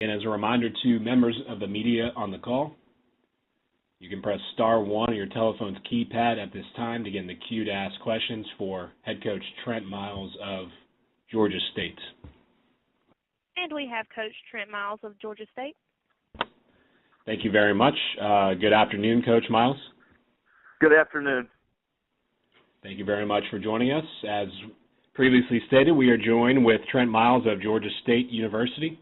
And as a reminder to members of the media on the call, you can press star 1 on your telephone's keypad at this time to get in the queue to ask questions for head coach Trent Miles of Georgia State. And we have Coach Trent Miles of Georgia State. Thank you very much. Good afternoon, Coach Miles. Good afternoon. Thank you very much for joining us. As previously stated, we are joined with Trent Miles of Georgia State University.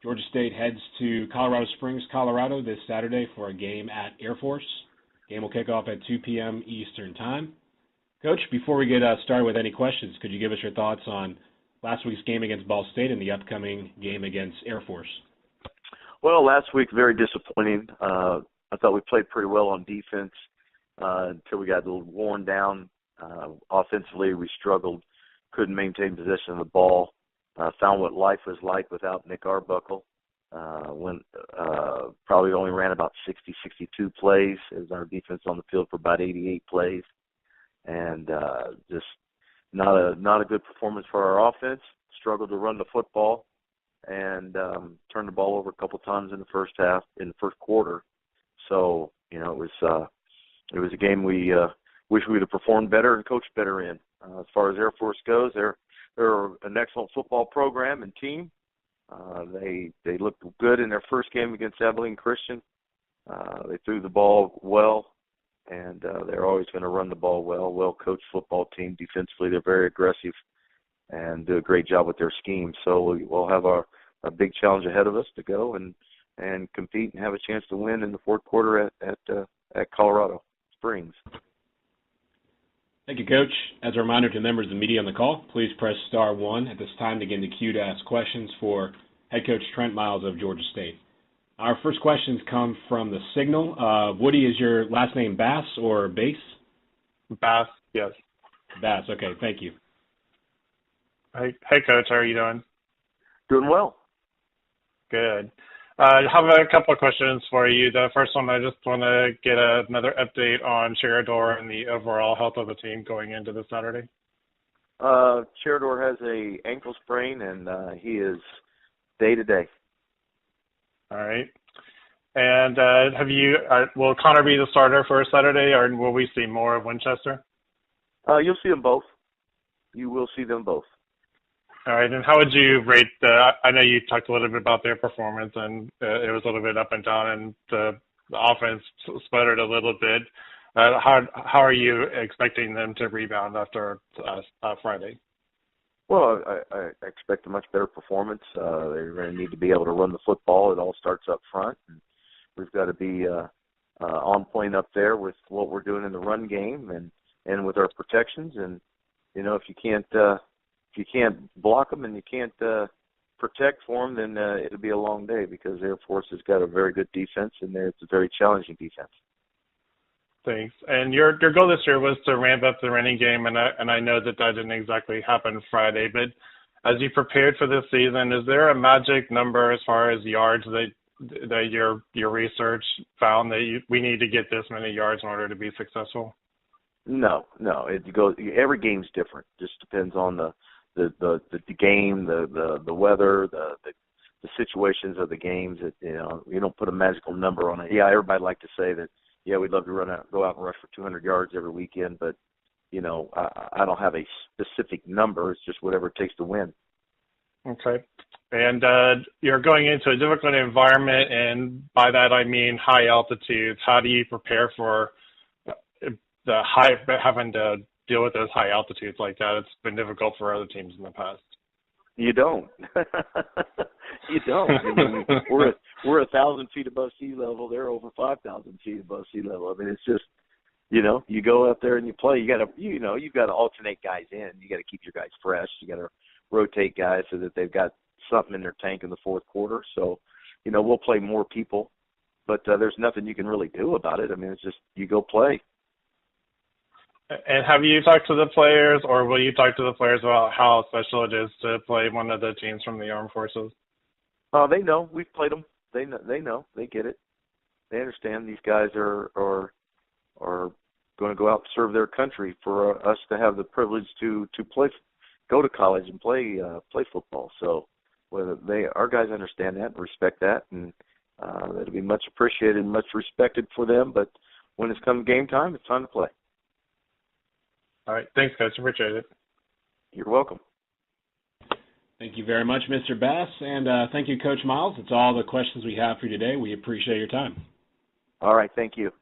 Georgia State heads to Colorado Springs, Colorado this Saturday for a game at Air Force. Game will kick off at 2 p.m. Eastern Time. Coach, before we get started with any questions, could you give us your thoughts on last week's game against Ball State and the upcoming game against Air Force? Well, last week, very disappointing. I thought we played pretty well on defense until we got a little worn down. Offensively, we struggled, couldn't maintain possession of the ball. Found what life was like without Nick Arbuckle. Probably only ran about 60, 62 plays as our defense on the field for about 88 plays. And just not a good performance for our offense. Struggled to run the football and turned the ball over a couple times in the first quarter. So, it was a game we wish we would have performed better and coached better in. As far as Air Force goes, they're an excellent football program and team. They looked good in their first game against Abilene Christian. They threw the ball well, and they're always going to run the ball well. Well-coached football team. Defensively, they're very aggressive and do a great job with their scheme. So we'll have a big challenge ahead of us to go and compete and have a chance to win in the fourth quarter at Colorado Springs. Thank you, Coach. As a reminder to members of the media on the call, please press star 1 at this time to get in the queue to ask questions for head coach Trent Miles of Georgia State. Our first questions come from the Signal. Woody, is your last name Bass or Bass? Bass, yes. Bass, okay, thank you. Hey, Coach, how are you doing? Doing well. Good. I have a couple of questions for you. The first one, I just want to get another update on Cherador and the overall health of the team going into this Saturday. Cherador has a ankle sprain, and he is day-to-day. All right. And will Connor be the starter for Saturday, or will we see more of Winchester? You'll see them both. You will see them both. All right, and how would you rate I know you talked a little bit about their performance, and it was a little bit up and down, and the offense sputtered a little bit. How are you expecting them to rebound after Friday? Well, I expect a much better performance. They're going to need to be able to run the football. It all starts up front. And we've got to be on point up there with what we're doing in the run game and with our protections. And, if you can't block them and you can't protect for them, then it'll be a long day because Air Force has got a very good defense, and it's a very challenging defense. Thanks. And your goal this year was to ramp up the running game, and I know that didn't exactly happen Friday. But as you prepared for this season, is there a magic number as far as yards that your research found that we need to get this many yards in order to be successful? No. It goes. Every game's different. Just depends on the game, the weather, the situations of the games. You don't put a magical number on it. Yeah, everybody'd like to say that. Yeah, we'd love to go out and rush for 200 yards every weekend, but I don't have a specific number. It's just whatever it takes to win. Okay. And you're going into a difficult environment, and by that I mean high altitudes. How do you prepare for having to deal with those high altitudes like that? It's been difficult for other teams in the past. You don't. You don't. I mean, we're 1,000 feet above sea level. They're over 5,000 feet above sea level. I mean, it's just, you go out there and you play. You've got to alternate guys in. You got to keep your guys fresh. You got to rotate guys so that they've got something in their tank in the fourth quarter. So, we'll play more people, but there's nothing you can really do about it. I mean, it's just you go play. And have you talked to the players, or will you talk to the players about how special it is to play one of the teams from the Armed Forces? They know. We've played them. They know. They get it. They understand these guys are going to go out and serve their country for us to have the privilege to go to college and play football. So our guys understand that and respect that, and it'll be much appreciated and much respected for them. But when it's come game time, it's time to play. All right. Thanks, Coach. Appreciate it. You're welcome. Thank you very much, Mr. Bass, and thank you, Coach Miles. That's all the questions we have for you today. We appreciate your time. All right. Thank you.